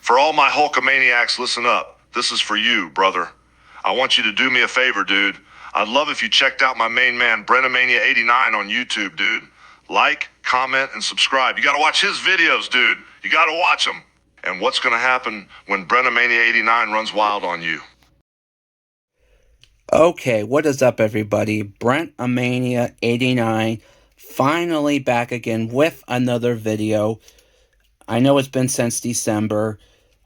For all my Hulkamaniacs, listen up. This is for you, brother. I want you to do me a favor, dude. I'd love if you checked out my main man, Brentomania89 on YouTube, dude. Like, comment, and subscribe. You gotta watch his videos, dude. You gotta watch them. And what's gonna happen when Brentomania89 runs wild on you? Okay, what is up, everybody? Brentomania89 finally back again with another video. I know it's been since December.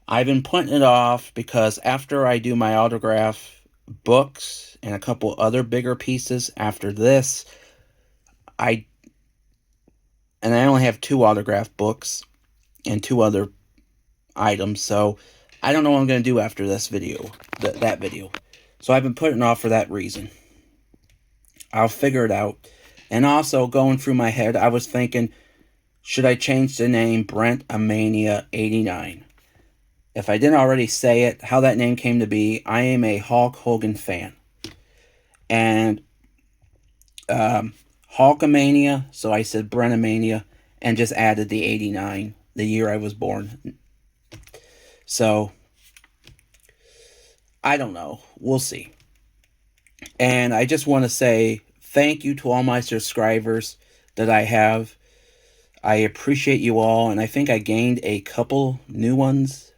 I've been putting it off because after I do my autograph books and a couple other bigger pieces after this, I only have 2 autograph books and 2 other items, so I don't know what I'm going to do after this video, that video. So I've been putting it off for that reason. I'll figure it out. And also, going through my head, I was thinking, should I change the name Brentomania89? If I didn't already say it, how that name came to be, I am a Hulk Hogan fan. And Hulkamania, so I said Brentomania, and just added the 89, the year I was born. So, I don't know. We'll see. And I just want to say thank you to all my subscribers that I have. I appreciate you all, and I think I gained a couple new ones.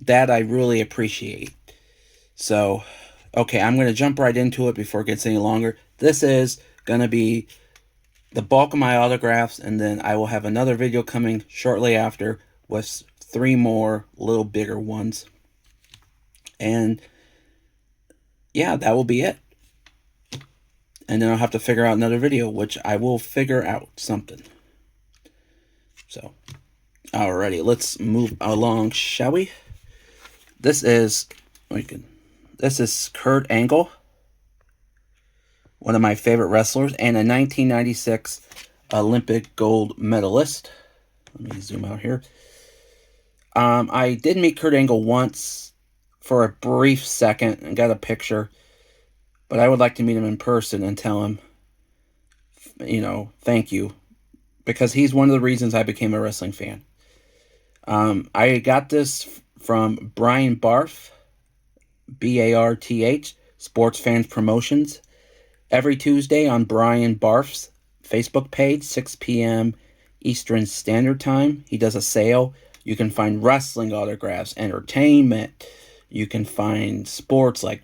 That I really appreciate. So, okay, I'm going to jump right into it before it gets any longer. This is going to be the bulk of my autographs, and then I will have another video coming shortly after with 3 more little bigger ones. And yeah, that will be it. And then I'll have to figure out another video, which I will figure out something. So, alrighty, let's move along, shall we? This is Kurt Angle, one of my favorite wrestlers, and a 1996 Olympic gold medalist. Let me zoom out here. I did meet Kurt Angle once for a brief second and got a picture, but I would like to meet him in person and tell him, thank you, because he's one of the reasons I became a wrestling fan. I got this from Brian Barth, B-A-R-T-H, Sports Fans Promotions, every Tuesday on Brian Barth's Facebook page, 6 p.m. Eastern Standard Time. He does a sale. You can find wrestling autographs, entertainment. You can find sports like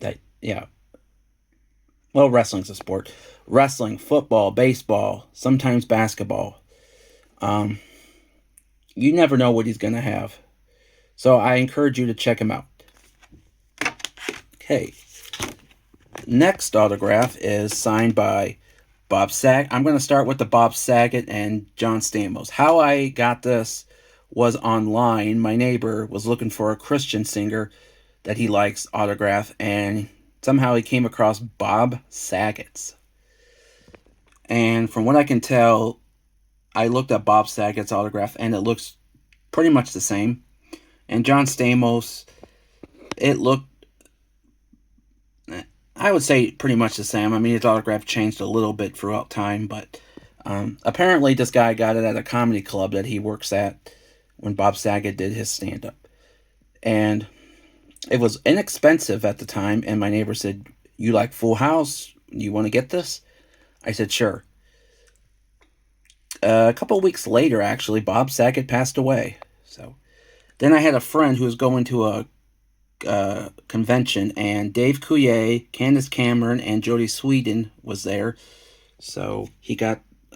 that, yeah. Well, wrestling's a sport. Wrestling, football, baseball, sometimes basketball. You never know what he's going to have. So I encourage you to check him out. Okay. Next autograph is signed by Bob Saget. I'm going to start with the Bob Saget and John Stamos. How I got this was online. My neighbor was looking for a Christian singer that he likes autograph, and somehow he came across Bob Saget's. And from what I can tell, I looked at Bob Saget's autograph, and it looks pretty much the same. And John Stamos, it looked, I would say, pretty much the same. I mean, his autograph changed a little bit throughout time, but apparently this guy got it at a comedy club that he works at when Bob Saget did his stand-up. And it was inexpensive at the time, and my neighbor said, "You like Full House? You want to get this?" I said, "Sure." A couple of weeks later, actually, Bob Saget passed away. So then I had a friend who was going to a convention, and Dave Coulier, Candace Cameron, and Jodie Sweetin was there. So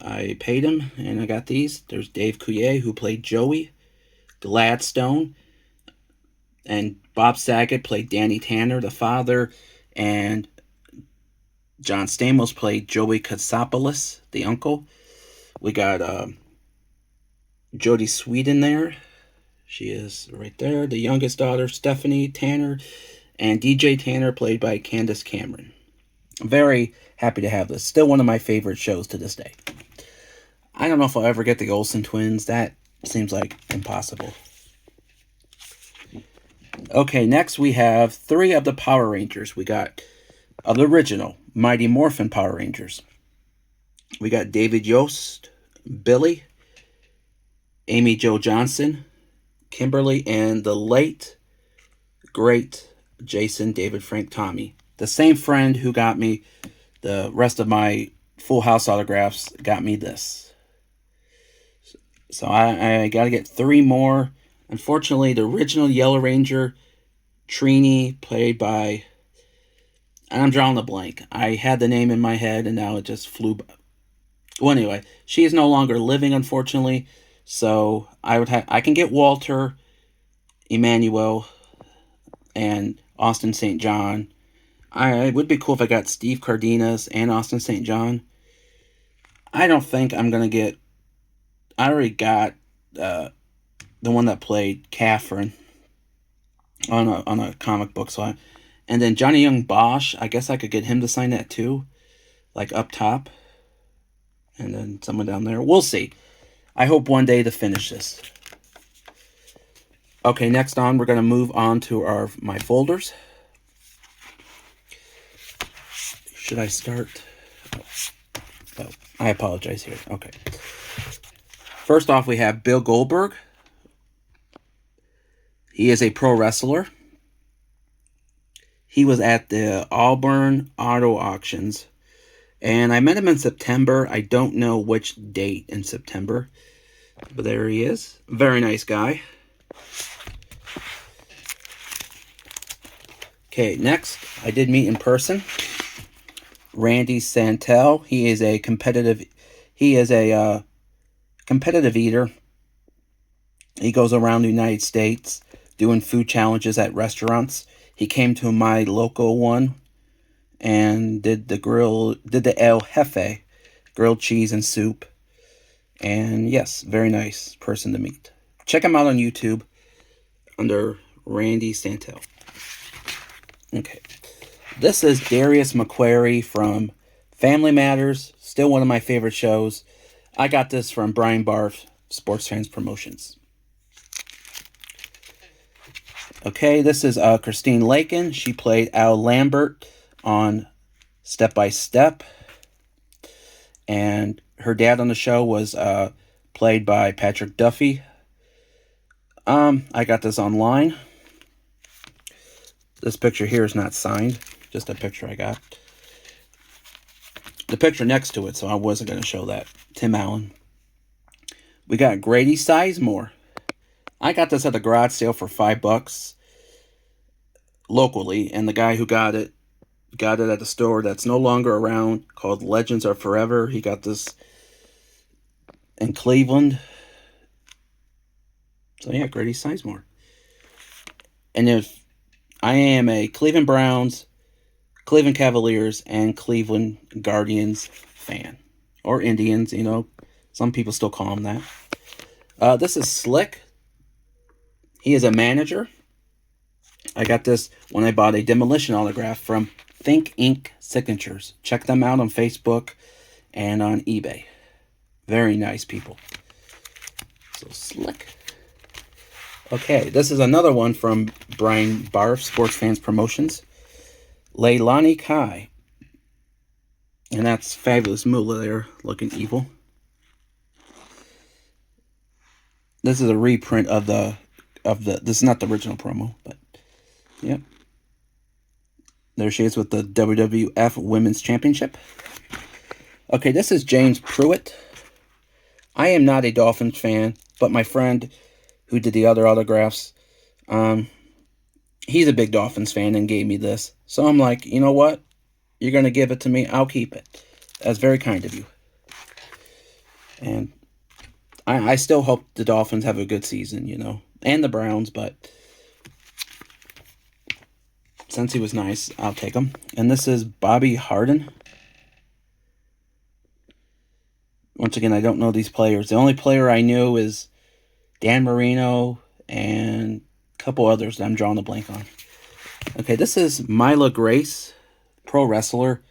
I paid him, and I got these. There's Dave Coulier, who played Joey Gladstone, and Bob Saget played Danny Tanner, the father, and John Stamos played Joey Katsopoulos, the uncle. We got Jodie Sweetin there. She is right there. The youngest daughter, Stephanie Tanner, and DJ Tanner, played by Candace Cameron. I'm very happy to have this. Still one of my favorite shows to this day. I don't know if I'll ever get the Olsen twins. That seems like impossible. Okay, next we have 3 of the Power Rangers. We got of the original Mighty Morphin Power Rangers. We got David Yost, Billy, Amy Jo Johnson, Kimberly, and the late, great Jason David Frank Tommy. The same friend who got me the rest of my Full House autographs got me this. So I got to get 3 more. Unfortunately, the original Yellow Ranger, Trini, played by, and I'm drawing a blank. I had the name in my head, and now it just flew by. Well, anyway, she is no longer living, unfortunately. So I can get Walter, Emmanuel, and Austin St. John. It would be cool if I got Steve Cardenas and Austin St. John. I don't think I'm gonna get. I already got the one that played Catherine on a comic book, and then Johnny Young Bosch. I guess I could get him to sign that too, like up top, and then someone down there. We'll see. I hope one day to finish this. Okay, next on, we're gonna move on to my folders. Should I start? Oh, I apologize here. Okay. First off, we have Bill Goldberg. He is a pro wrestler. He was at the Auburn Auto Auctions, and I met him in September. I don't know which date in September, but there he is. Very nice guy. Okay, next, I did meet in person Randy Santel. He is a competitive eater. He goes around the United States doing food challenges at restaurants. He came to my local one and did the El Jefe, grilled cheese and soup. And yes, very nice person to meet. Check him out on YouTube under Randy Santel. Okay. This is Darius McQuarrie from Family Matters. Still one of my favorite shows. I got this from Brian Barth, Sports Fans Promotions. Okay, this is Christine Lakin. She played Al Lambert on Step by Step. And her dad on the show was played by Patrick Duffy. I got this online. This picture here is not signed. Just a picture I got. The picture next to it, so I wasn't going to show that. Tim Allen. We got Grady Sizemore. I got this at the garage sale for $5 locally, and the guy who got it at the store that's no longer around called Legends Are Forever. He got this in Cleveland. So yeah, Grady Sizemore. And if I am a Cleveland Browns, Cleveland Cavaliers, and Cleveland Guardians fan. Or Indians, Some people still call them that. This is Slick. He is a manager. I got this when I bought a Demolition autograph from Think Inc. Signatures. Check them out on Facebook and on eBay. Very nice people. So Slick. Okay, this is another one from Brian Barth, Sports Fans Promotions. Leilani Kai. And that's Fabulous Moolah there, looking evil. This is a reprint of the this is not the original promo, but yep. There she is with the WWF Women's Championship. Okay, this is James Pruitt. I am not a Dolphins fan, but my friend who did the other autographs, he's a big Dolphins fan and gave me this. So I'm like, you know what? You're going to give it to me. I'll keep it. That's very kind of you. And I still hope the Dolphins have a good season, and the Browns, but since he was nice, I'll take him. And this is Bobby Harden. Once again, I don't know these players. The only player I knew is Dan Marino and a couple others that I'm drawing a blank on. Okay, this is Mila Grace, pro wrestler.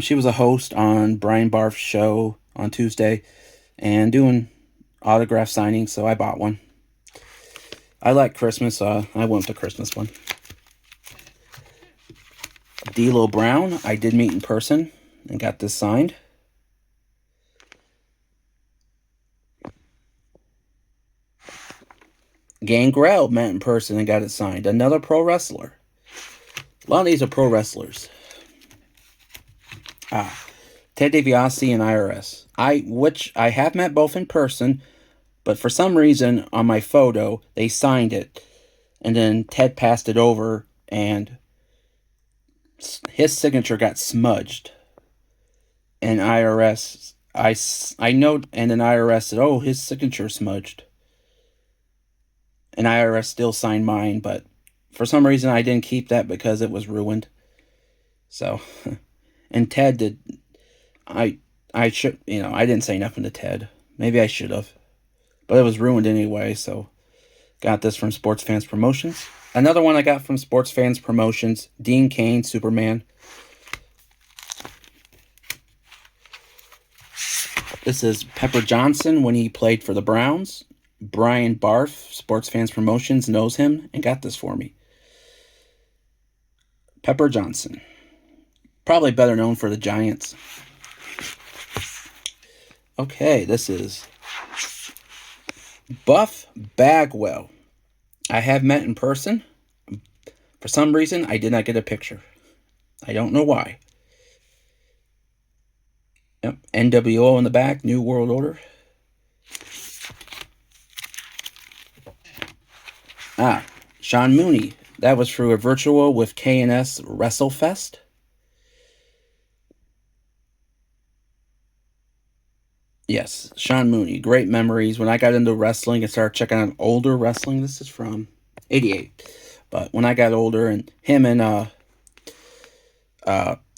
She was a host on Brian Barth's show on Tuesday and doing autograph signings, so I bought one. I like Christmas, so I went with the Christmas one. D'Lo Brown, I did meet in person and got this signed. Gangrel met in person and got it signed. Another pro wrestler. A lot of these are pro wrestlers. Ted DiBiase and IRS. Which I have met both in person, but for some reason on my photo they signed it, and then Ted passed it over, and his signature got smudged. And IRS, I know, and then IRS said, "Oh, his signature smudged." And IRS still signed mine, but for some reason I didn't keep that because it was ruined. So, and Ted did. I should, I didn't say nothing to Ted. Maybe I should have, but it was ruined anyway. So, got this from Sports Fans Promotions. Another one I got from Sports Fans Promotions. Dean Cain, Superman. This is Pepper Johnson when he played for the Browns. Brian Barth, Sports Fans Promotions, knows him and got this for me. Pepper Johnson. Probably better known for the Giants. Okay, this is Buff Bagwell. I have met in person. For some reason, I did not get a picture. I don't know why. Yep, NWO in the back, New World Order. Sean Mooney. That was through a virtual with K&S WrestleFest. Yes, Sean Mooney. Great memories. When I got into wrestling and started checking out older wrestling, this is from 88. But when I got older, and him and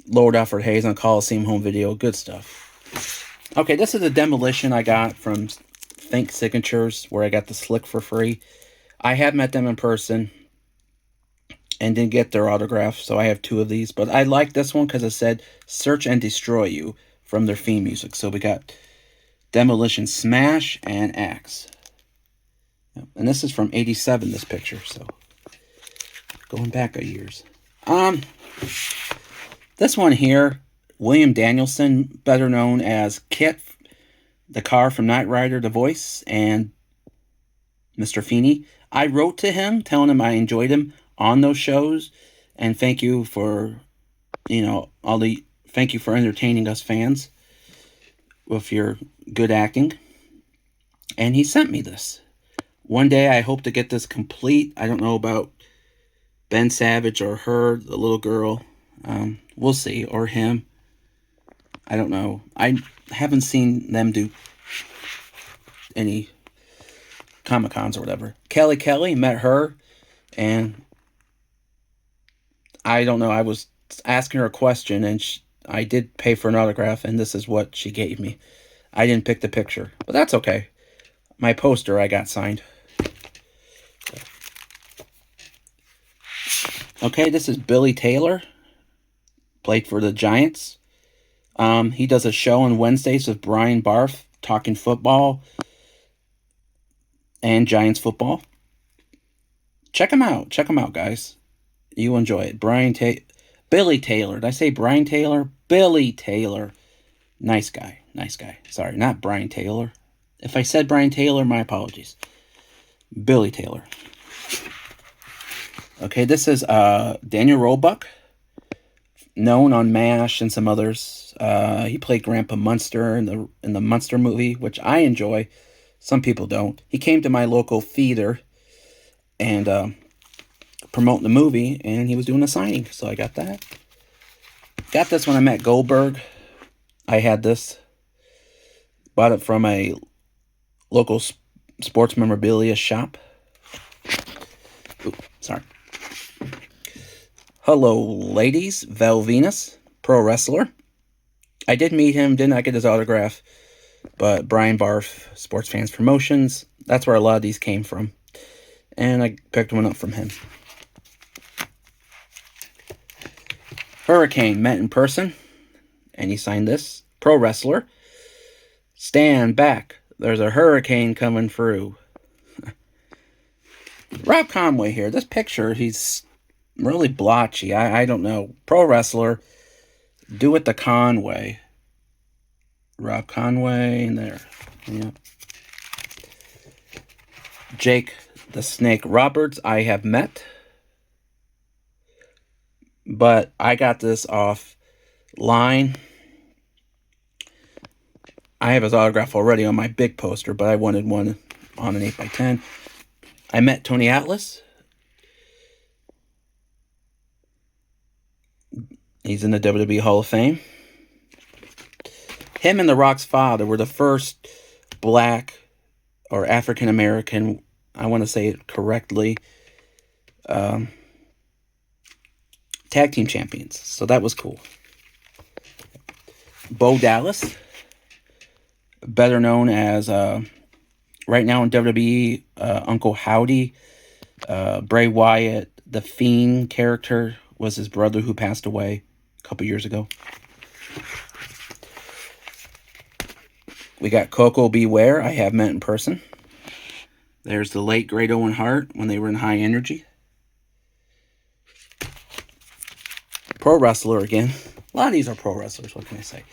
Lord Alfred Hayes on Coliseum Home Video, good stuff. Okay, this is a demolition I got from Think Signatures, where I got the slick for free. I have met them in person and didn't get their autograph, so I have 2 of these. But I like this one because it said "Search and Destroy You" from their theme music. So we got Demolition Smash and Axe. Yep. And this is from 87, this picture, so going back a years. This one here, William Danielson, better known as Kit, the car from Knight Rider, the voice, and Mr. Feeney. I wrote to him telling him I enjoyed him on those shows, and thank you for, thank you for entertaining us fans with your good acting. And he sent me this. One day I hope to get this complete. I don't know about Ben Savage or her, the little girl. We'll see. Or him. I don't know. I haven't seen them do any Comic-Cons or whatever. Kelly, met her, and I don't know. I was asking her a question, and I did pay for an autograph, and this is what she gave me. I didn't pick the picture, but that's okay. My poster I got signed. Okay, this is Billy Taylor. Played for the Giants. He does a show on Wednesdays with Brian Barth, talking football and Giants football. Check him out. Check him out, guys. You enjoy it. Billy Taylor. Did I say Brian Taylor? Billy Taylor. Nice guy. Nice guy. Sorry, not Brian Taylor. If I said Brian Taylor, my apologies. Billy Taylor. Okay, this is Daniel Roebuck, known on MASH and some others. He played Grandpa Munster in the Munster movie, which I enjoy. Some people don't. He came to my local theater and promoting the movie, and he was doing a signing, so I got that. Got this when I met Goldberg. I had this. Bought it from a local sports memorabilia shop. Ooh, sorry. Hello, ladies. Val Venus, pro wrestler. I did meet him, did not get his autograph, but Brian Barth, Sports Fans Promotions, that's where a lot of these came from. And I picked one up from him. Hurricane, met in person, and he signed this. Pro wrestler. Stand back. There's a hurricane coming through. Rob Conway here. This picture, he's really blotchy. I don't know. Pro wrestler. Do it the Conway. Rob Conway in there. Yeah. Jake The Snake Roberts I have met, but I got this offline. I have his autograph already on my big poster, but I wanted one on an 8x10. I met Tony Atlas. He's in the WWE Hall of Fame. Him and The Rock's father were the first black or African American, I want to say it correctly, tag team champions. So that was cool. Bo Dallas, better known as, right now in WWE, Uncle Howdy. Bray Wyatt, the Fiend character, was his brother who passed away a couple years ago. We got Coco Beware, I have met in person. There's the late great Owen Hart when they were in High Energy. Pro wrestler again. A lot of these are pro wrestlers, what can I say?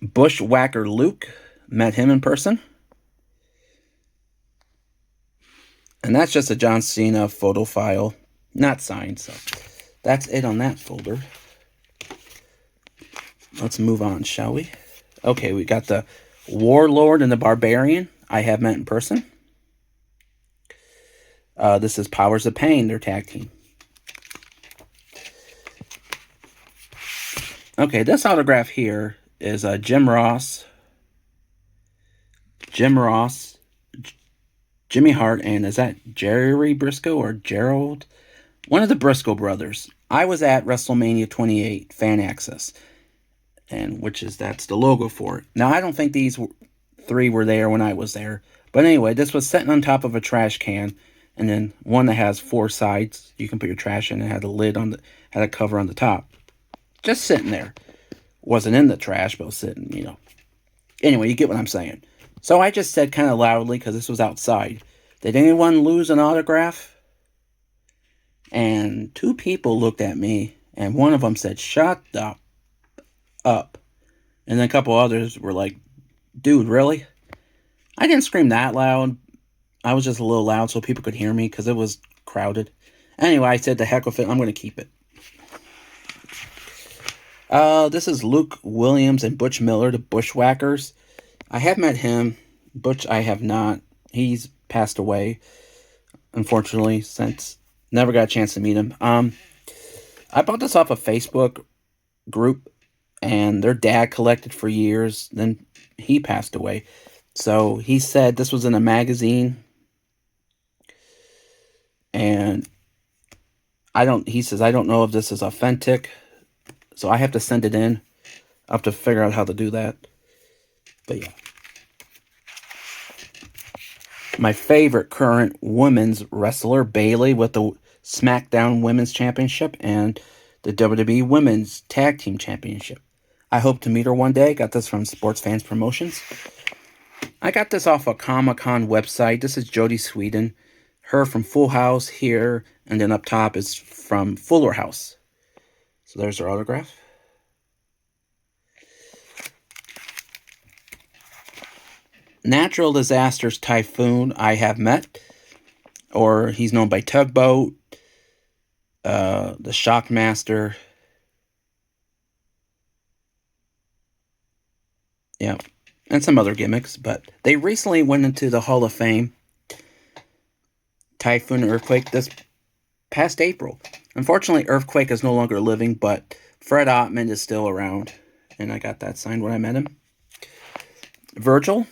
Bushwhacker Luke, met him in person. And that's just a John Cena photo file, not signed, so that's it on that folder. Let's move on, shall we? Okay, we got the Warlord and the Barbarian I have met in person. This is Powers of Pain, their tag team. Okay, this autograph here is Jim Ross, Jimmy Hart, and is that Jerry Briscoe or Gerald? One of the Briscoe brothers. I was at WrestleMania 28 Fan Access, and that's the logo for it. Now, I don't think these three were there when I was there, but anyway, this was sitting on top of a trash can, and then one that has 4 sides you can put your trash in, and had a lid on had a cover on the top. Just sitting there. Wasn't in the trash, but was sitting, you know. Anyway, you get what I'm saying. So I just said kind of loudly, because this was outside, did anyone lose an autograph? And 2 people looked at me, and one of them said, shut up. And then a couple others were like, dude, really? I didn't scream that loud. I was just a little loud so people could hear me, because it was crowded. Anyway, I said, the heck with it, I'm going to keep it. This is Luke Williams and Butch Miller, the Bushwhackers. I have met him. Butch, I have not. He's passed away, unfortunately, since never got a chance to meet him. I bought this off a Facebook group, and their dad collected for years. Then he passed away. So he said this was in a magazine, and he says, I don't know if this is authentic. So I have to send it in. I have to figure out how to do that. But yeah. My favorite current women's wrestler, Bayley, with the SmackDown Women's Championship and the WWE Women's Tag Team Championship. I hope to meet her one day. Got this from Sports Fans Promotions. I got this off a Comic-Con website. This is Jodie Sweden. Her from Full House here. And then up top is from Fuller House. So there's her autograph. Natural Disasters Typhoon I have met. Or he's known by Tugboat. The Shockmaster. Yeah. And some other gimmicks. But they recently went into the Hall of Fame. Typhoon Earthquake this past April. Unfortunately, Earthquake is no longer living, but Fred Ottman is still around. And I got that signed when I met him. Virgil.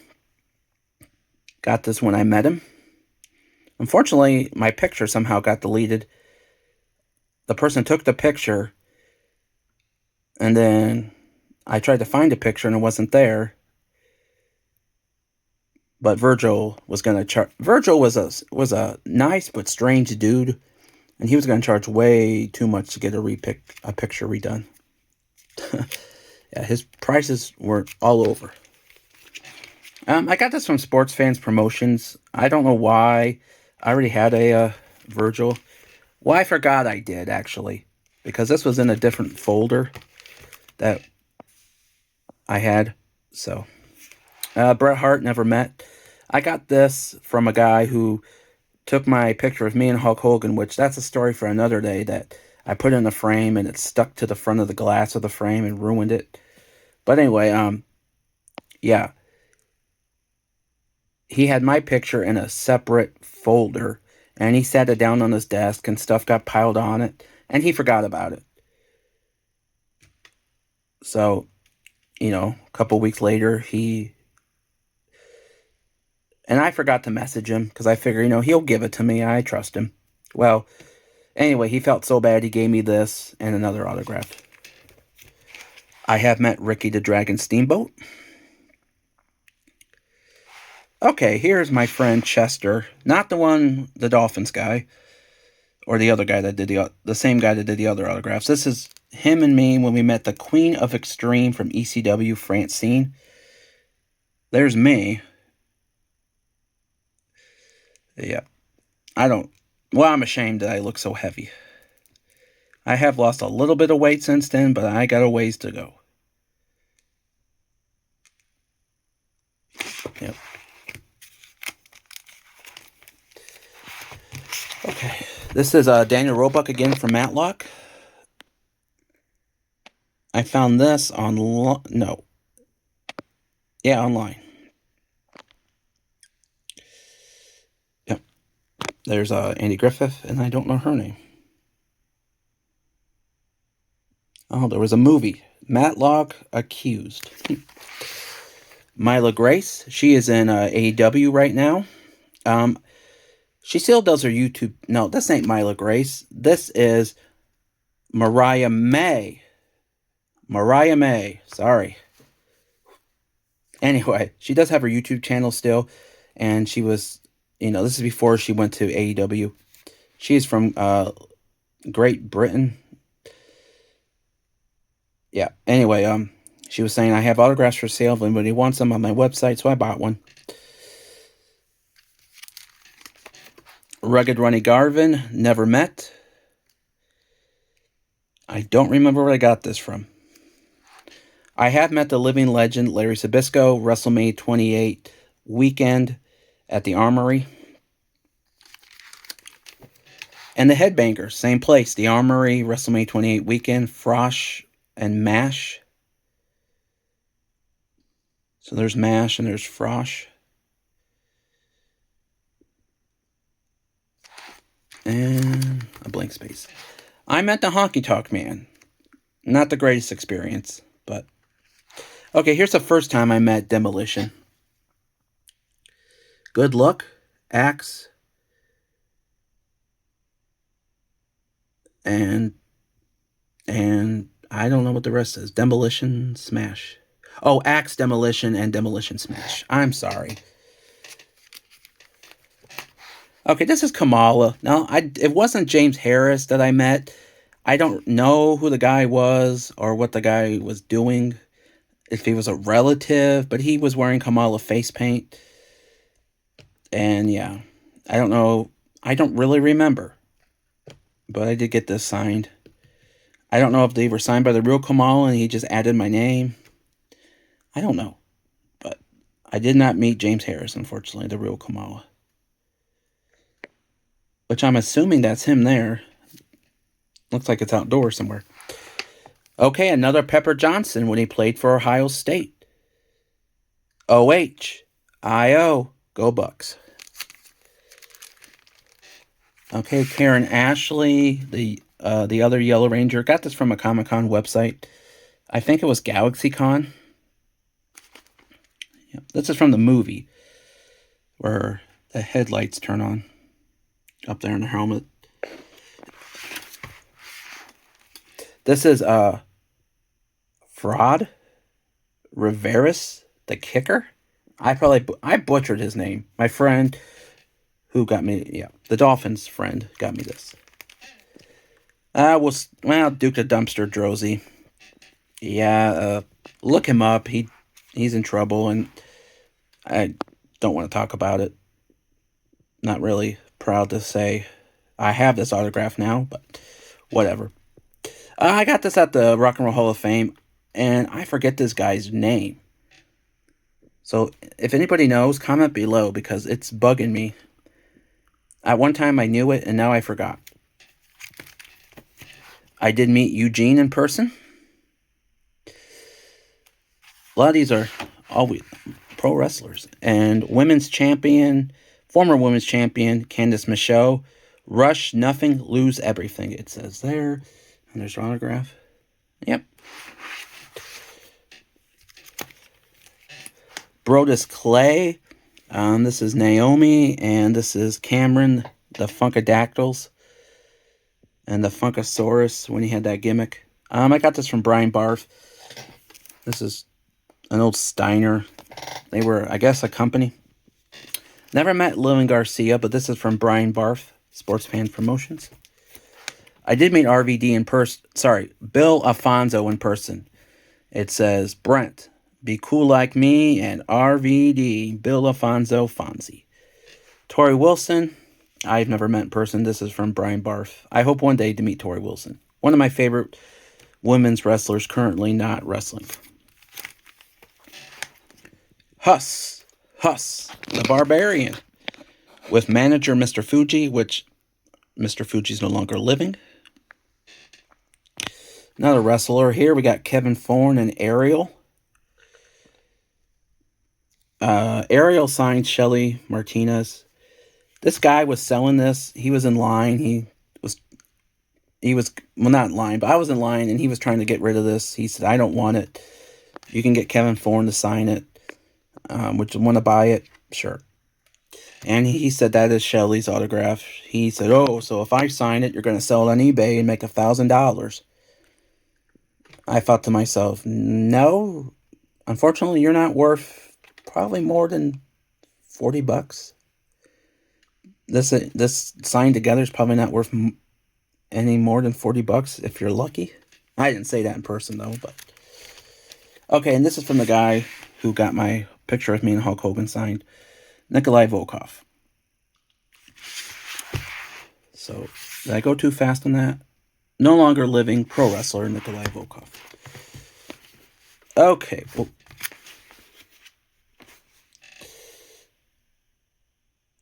Got this when I met him. Unfortunately, my picture somehow got deleted. The person took the picture, and then I tried to find a picture, and it wasn't there. But Virgil was going to charge. Virgil was a nice but strange dude. And he was going to charge way too much to get a picture redone. Yeah, his prices were all over. I got this from Sports Fans Promotions. I don't know why. I already had a Virgil. Well, I forgot I did, actually. Because this was in a different folder that I had. So, Bret Hart, never met. I got this from a guy who took my picture of me and Hulk Hogan, which that's a story for another day, that I put in a frame and it stuck to the front of the glass of the frame and ruined it. But anyway, yeah. He had my picture in a separate folder, and he sat it down on his desk, and stuff got piled on it, and he forgot about it. So, a couple weeks later, and I forgot to message him, because I figure, he'll give it to me. I trust him. Well, anyway, he felt so bad, he gave me this and another autograph. I have met Ricky the Dragon Steamboat. Okay, here's my friend Chester. Not the Dolphins guy, or the other guy that did the same guy that did the other autographs. This is him and me when we met the Queen of Extreme from ECW, Francine. There's me. Yeah. I'm ashamed that I look so heavy. I have lost a little bit of weight since then, but I got a ways to go. Yep. Okay. This is Daniel Roebuck again from Matlock. I found this online. Yep. There's Andy Griffith, and I don't know her name. Oh, there was a movie, Matlock Accused. Myla Grace, she is in AEW right now. She still does her YouTube. No, this ain't Myla Grace. This is Mariah May. Mariah May. Sorry. Anyway, she does have her YouTube channel still. And she was, this is before she went to AEW. She's from Great Britain. Yeah. Anyway, she was saying, I have autographs for sale if anybody wants them on my website. So I bought one. Rugged Ronnie Garvin, never met. I don't remember where I got this from. I have met the living legend Larry Zbyszko, WrestleMania 28 weekend at the Armory. And the Headbangers, same place, the Armory, WrestleMania 28 weekend, Frosh and Mash. So there's Mash and there's Frosh. And a blank space. I met the Honky Tonk Man. Not the greatest experience, but... Okay, here's the first time I met Demolition. Good Luck, Axe, and I don't know what the rest is. Demolition, Smash. Oh, Axe, Demolition, and Demolition Smash. I'm sorry. Okay, this is Kamala. Now, it wasn't James Harris that I met. I don't know who the guy was or what the guy was doing, if he was a relative, but he was wearing Kamala face paint. And yeah, I don't know. I don't really remember. But I did get this signed. I don't know if they were signed by the real Kamala and he just added my name. I don't know. But I did not meet James Harris, unfortunately, the real Kamala. Which I'm assuming that's him there. Looks like it's outdoors somewhere. Okay, another Pepper Johnson when he played for Ohio State. O-H-I-O. Go Bucks. Okay, Karen Ashley, the other Yellow Ranger. Got this from a Comic-Con website. I think it was GalaxyCon. Yeah, this is from the movie where the headlights turn on up there in the helmet. This is Fraud Riveris, the kicker. I butchered his name. My friend who got me, the Dolphins friend got me this. Duke the Dumpster Drozy. Yeah, look him up. He's in trouble, and I don't want to talk about it. Not really proud to say I have this autograph now, but whatever. I got this at the Rock and Roll Hall of Fame, and I forget this guy's name. So if anybody knows, comment below because it's bugging me. At one time I knew it and now I forgot. I did meet Eugene in person. A lot of these are always pro wrestlers. And women's champion, former women's champion, Candice Michaud. Rush nothing, lose everything, it says there. And there's her autograph. Yep. Brodus Clay. This is Naomi, and this is Cameron, the Funkadactyls, and the Funkasaurus when he had that gimmick. I got this from Brian Barth. This is an old Steiner. They were, I guess, a company. Never met Lillian Garcia, but this is from Brian Barth, Sports Fan Promotions. I did meet RVD in person. Sorry, Bill Alfonso in person. It says, Brent, be cool like me, and RVD, Bill Alfonso Fonzie. Tori Wilson, I've never met in person. This is from Brian Barth. I hope one day to meet Tori Wilson. One of my favorite women's wrestlers currently not wrestling. Huss, the Barbarian, with manager Mr. Fuji, which Mr. Fuji's no longer living. Another wrestler here. We got Kevin Thorne and Ariel. Ariel signed Shelly Martinez. This guy was selling this. He was in line. He was well, not in line, but I was in line, and he was trying to get rid of this. He said, I don't want it. You can get Kevin Thorne to sign it. Would you want to buy it? Sure. And he said that is Shelly's autograph. He said, oh, so if I sign it, you're going to sell it on eBay and make $1,000. I thought to myself, no, unfortunately, you're not worth probably more than $40. This signed together is probably not worth any more than $40 if you're lucky. I didn't say that in person, though, but... Okay, and this is from the guy who got my picture of me and Hulk Hogan signed, Nikolai Volkov. So, did I go too fast on that? No longer living pro wrestler Nikolai Volkov. Okay, well,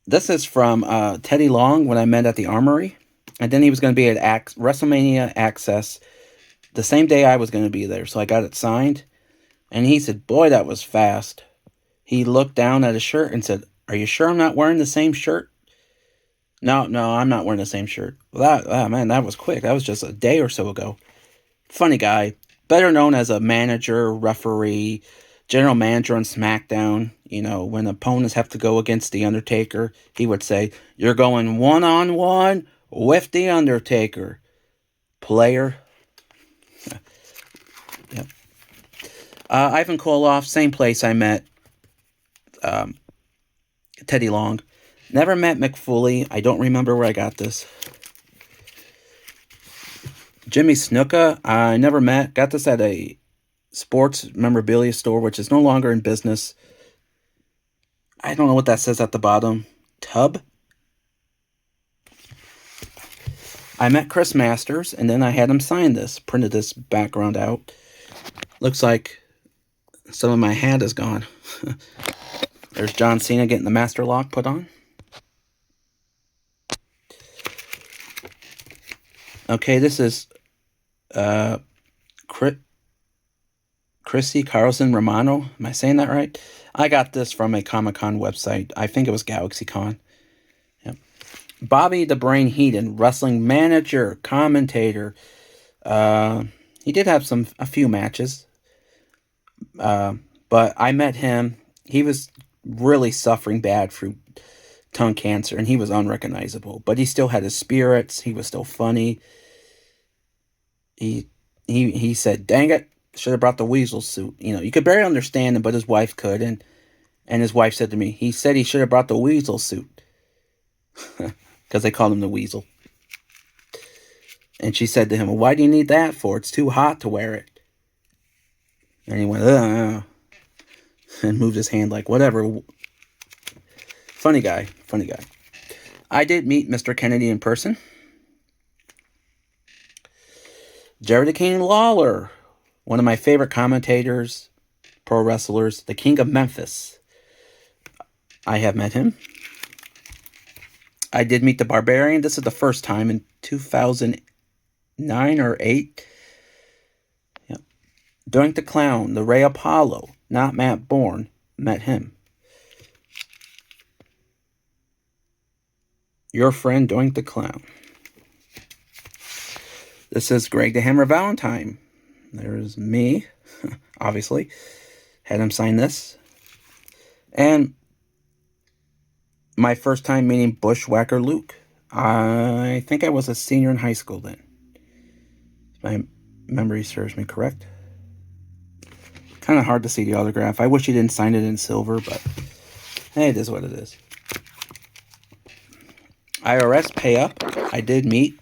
this is from Teddy Long when I met at the Armory. And then he was going to be at WrestleMania Access the same day I was going to be there. So I got it signed. And he said, boy, that was fast. He looked down at his shirt and said, are you sure I'm not wearing the same shirt? No, I'm not wearing the same shirt. Well, man, that was quick. That was just a day or so ago. Funny guy. Better known as a manager, referee, general manager on SmackDown. You know, when opponents have to go against The Undertaker, he would say, you're going one-on-one with The Undertaker. Player. Yep. Ivan Koloff, same place I met Teddy Long. Never met Mick Foley. I don't remember where I got this. Jimmy Snuka, I never met. Got this at a sports memorabilia store, which is no longer in business. I don't know what that says at the bottom. Tub? I met Chris Masters, and then I had him sign this. Printed this background out. Looks like some of my hat is gone. There's John Cena getting the master lock put on. Okay, this is Chrissy Carlson Romano. Am I saying that right? I got this from a Comic-Con website. I think it was GalaxyCon. Yep. Bobby the Brain Heenan, wrestling manager, commentator. He did have a few matches. But I met him. He was really suffering bad through tongue cancer, and he was unrecognizable. But he still had his spirits. He was still funny. He said, dang it, should have brought the weasel suit. You know, you could barely understand him, but his wife could. And his wife said to me, he said he should have brought the weasel suit. Because they called him the weasel. And she said to him, well, why do you need that for? It's too hot to wear it. And he went, and moved his hand like, whatever. Funny guy. I did meet Mr. Kennedy in person. Jerry the King Lawler, one of my favorite commentators, pro wrestlers, the King of Memphis. I have met him. I did meet the Barbarian. This is the first time in 2009 or 8. Yep. Doink the Clown, the Ray Apollo, not Matt Bourne, met him. Your friend Doink the Clown. This is Greg the Hammer Valentine. There's me, obviously. Had him sign this. And my first time meeting Bushwhacker Luke. I think I was a senior in high school then. If my memory serves me correct. Kind of hard to see the autograph. I wish he didn't sign it in silver, but hey, it is what it is. IRS Pay Up. I did meet.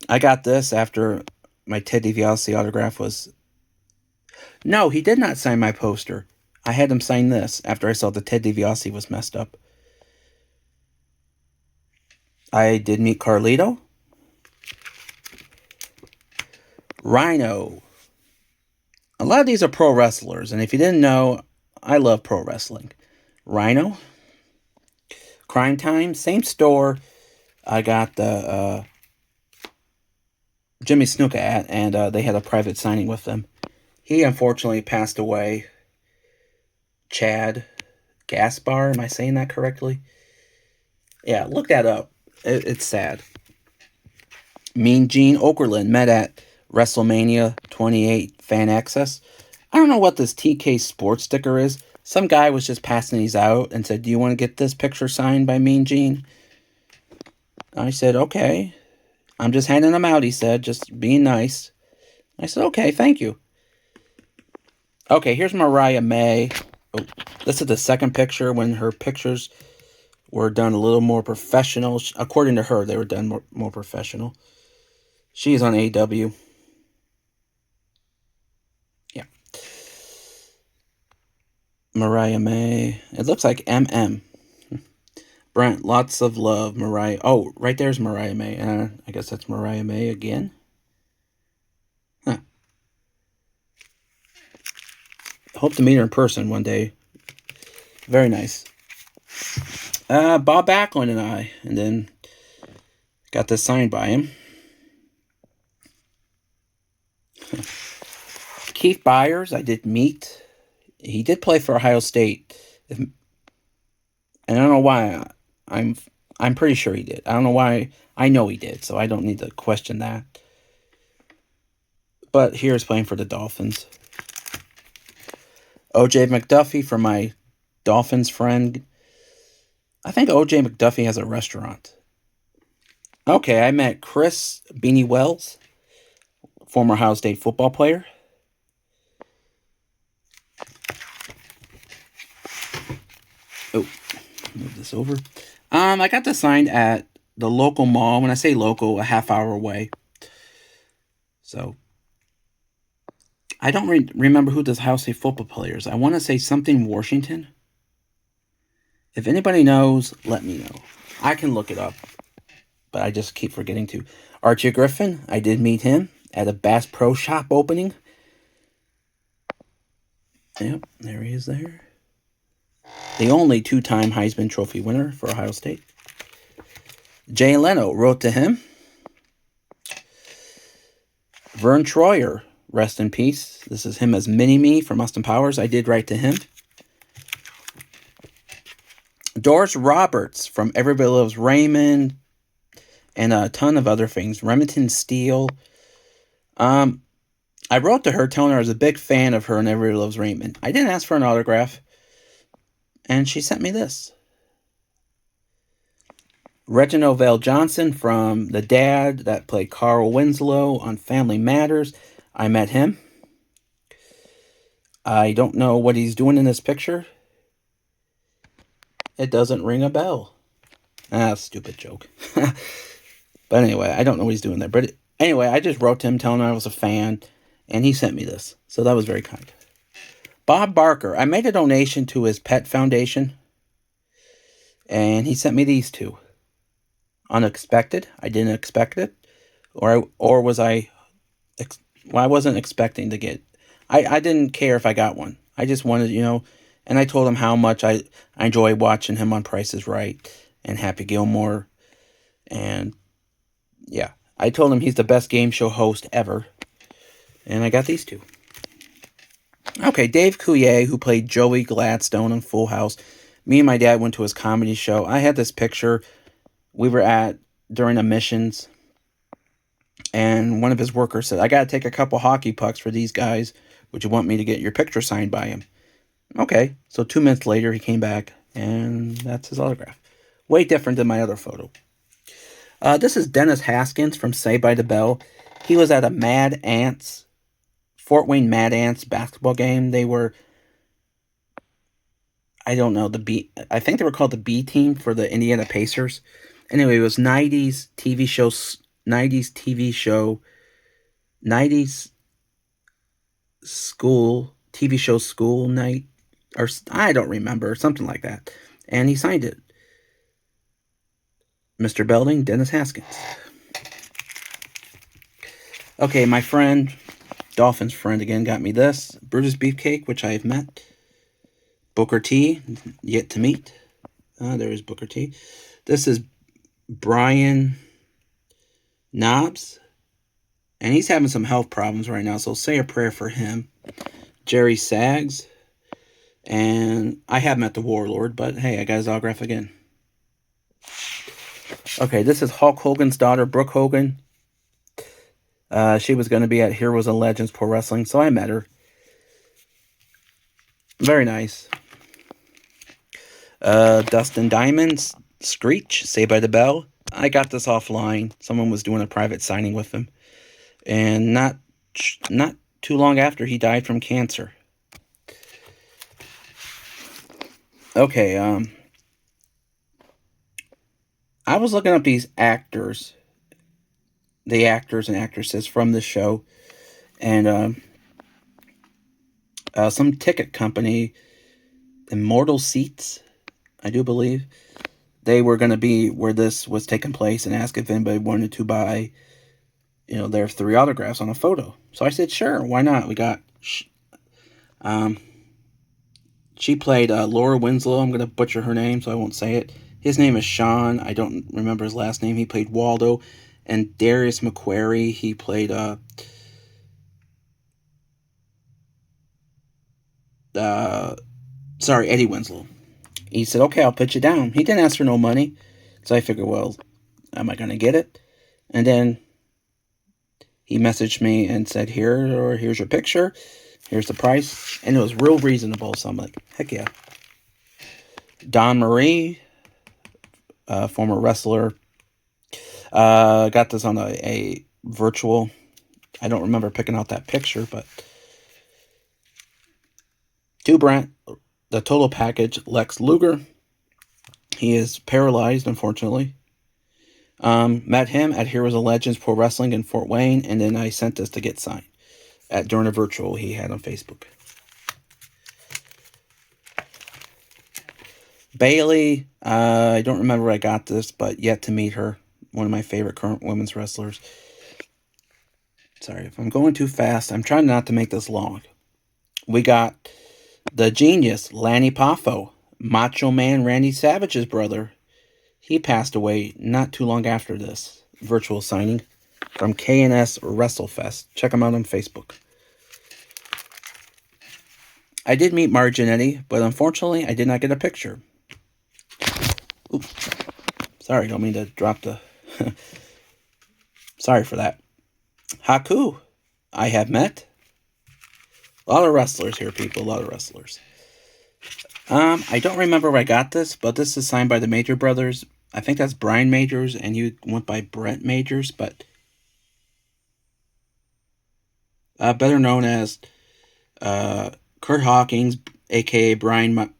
I got this after my Ted DiBiase autograph was... No, he did not sign my poster. I had him sign this after I saw the Ted DiBiase was messed up. I did meet Carlito. Rhino. A lot of these are pro wrestlers, and if you didn't know, I love pro wrestling. Rhino. Crime Time, same store I got the Jimmy Snuka at, and they had a private signing with them. He unfortunately passed away. Chad Gaspar, am I saying that correctly? Yeah, look that up. It's sad. Mean Gene Okerlund met at WrestleMania 28 Fan Access. I don't know what this TK Sports sticker is. Some guy was just passing these out and said, do you want to get this picture signed by Mean Gene? I said, okay. I'm just handing them out, he said, just being nice. I said, okay, thank you. Okay, here's Mariah May. Oh, this is the second picture when her pictures were done a little more professional. According to her, they were done more professional. She's on AW. Yeah. Mariah May. It looks like MM. Brent, lots of love, Mariah. Oh, right there's Mariah May. I guess that's Mariah May again. Huh. Hope to meet her in person one day. Very nice. Bob Backlund and then got this signed by him. Keith Byers, I did meet. He did play for Ohio State. And I don't know why. I'm pretty sure he did. I don't know why. I know he did, so I don't need to question that. But here's playing for the Dolphins. O.J. McDuffie for my Dolphins friend. I think O.J. McDuffie has a restaurant. Okay, I met Chris Beanie Wells, former Ohio State football player. Oh, move this over. I got this signed at the local mall. When I say local, a half hour away. So, I don't remember who this Ohio State football player is. I want to say something Washington. If anybody knows, let me know. I can look it up, but I just keep forgetting to. Archie Griffin, I did meet him at a Bass Pro Shop opening. Yep, there he is there. The only two-time Heisman Trophy winner for Ohio State. Jay Leno wrote to him. Vern Troyer, rest in peace. This is him as Mini-Me from Austin Powers. I did write to him. Doris Roberts from Everybody Loves Raymond and a ton of other things. Remington Steele. I wrote to her telling her I was a big fan of her and Everybody Loves Raymond. I didn't ask for an autograph. And she sent me this. Reginald Vale Johnson from the dad that played Carl Winslow on Family Matters. I met him. I don't know what he's doing in this picture. It doesn't ring a bell. Stupid joke. But anyway, I don't know what he's doing there. But anyway, I just wrote to him telling him I was a fan. And he sent me this. So that was very kind. Bob Barker. I made a donation to his pet foundation. And he sent me these two. Unexpected. I didn't expect it. Or was I... Well, I wasn't expecting to get I didn't care if I got one. I just wanted, and I told him how much I enjoy watching him on Price is Right and Happy Gilmore. And yeah, I told him he's the best game show host ever. And I got these two. Okay, Dave Coulier, who played Joey Gladstone on Full House. Me and my dad went to his comedy show. I had this picture we were at during admissions. And one of his workers said, I got to take a couple hockey pucks for these guys. Would you want me to get your picture signed by him? Okay. So 2 minutes later, he came back, and that's his autograph. Way different than my other photo. This is Dennis Haskins from Saved by the Bell. He was at a Mad Ants, Fort Wayne Mad Ants basketball game. They were, I don't know, I think they were called the B team for the Indiana Pacers. Anyway, it was 90s TV show, 90s school, TV show school night, or I don't remember, something like that. And he signed it. Mr. Belding, Dennis Haskins. Okay, my friend, Dolphin's friend again, got me this. Brutus Beefcake, which I have met. Booker T, yet to meet. There is Booker T. This is Brian Knobs. And he's having some health problems right now, so say a prayer for him. Jerry Sags. And I have met the Warlord, but hey, I got his autograph again. Okay, this is Hulk Hogan's daughter, Brooke Hogan. She was going to be at Heroes and Legends Pro Wrestling, so I met her. Very nice. Dustin Diamonds, Screech, Saved by the Bell. I got this offline. Someone was doing a private signing with him. And not too long after, he died from cancer. Okay, I was looking up these actors, the actors and actresses from the show, and some ticket company, Immortal Seats, I do believe, they were going to be where this was taking place and ask if anybody wanted to buy, their 3 autographs on a photo. So I said, sure, why not? We got, she played Laura Winslow. I'm going to butcher her name, so I won't say it. His name is Sean. I don't remember his last name. He played Waldo. And Darius McQuarrie, he played Eddie Winslow. He said, okay, I'll put you down. He didn't ask for no money. So I figured, well, am I going to get it? And then he messaged me and said, here's your picture. Here's the price. And it was real reasonable. So I'm like, heck yeah. Don Marie, former wrestler. Got this on a virtual. I don't remember picking out that picture, but to Brent, the total package, Lex Luger. He is paralyzed, unfortunately. Met him at Heroes of Legends Pro Wrestling in Fort Wayne, and then I sent this to get signed during a virtual he had on Facebook. Bailey, I don't remember where I got this, but yet to meet her. One of my favorite current women's wrestlers. Sorry, if I'm going too fast, I'm trying not to make this long. We got the genius, Lanny Poffo, Macho Man Randy Savage's brother. He passed away not too long after this virtual signing from K&S WrestleFest. Check him out on Facebook. I did meet Mark Jannetty, but unfortunately, I did not get a picture. Oops. Sorry, don't mean to drop the... Sorry for that. Haku, I have met. A lot of wrestlers here, people. A lot of wrestlers. I don't remember where I got this, but this is signed by the Major Brothers. I think that's Brian Majors, and you went by Brent Majors, but better known as Kurt Hawkins, a.k.a.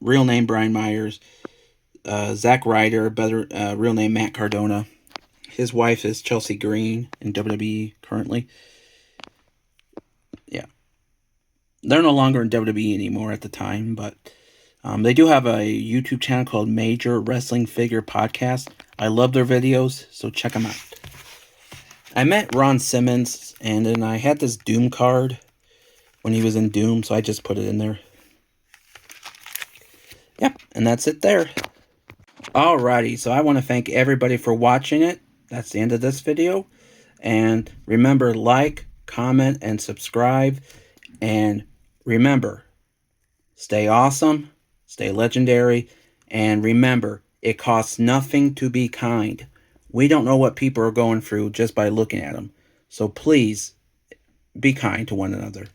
real name Brian Myers, Zack Ryder, real name Matt Cardona. His wife is Chelsea Green in WWE currently. Yeah. They're no longer in WWE anymore at the time, but they do have a YouTube channel called Major Wrestling Figure Podcast. I love their videos, so check them out. I met Ron Simmons, and then I had this Doom card. when he was in Doom, so I just put it in there. Yep, and that's it there. Alrighty, so I want to thank everybody for watching it. That's the end of this video. And remember, like, comment, and subscribe. And remember, stay awesome, stay legendary, and remember, it costs nothing to be kind. We don't know what people are going through just by looking at them. So please, be kind to one another.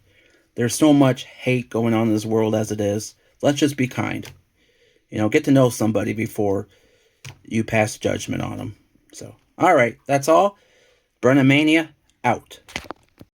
There's so much hate going on in this world as it is. Let's just be kind. You know, get to know somebody before you pass judgment on them. So, alright, that's all. Brenamania, out.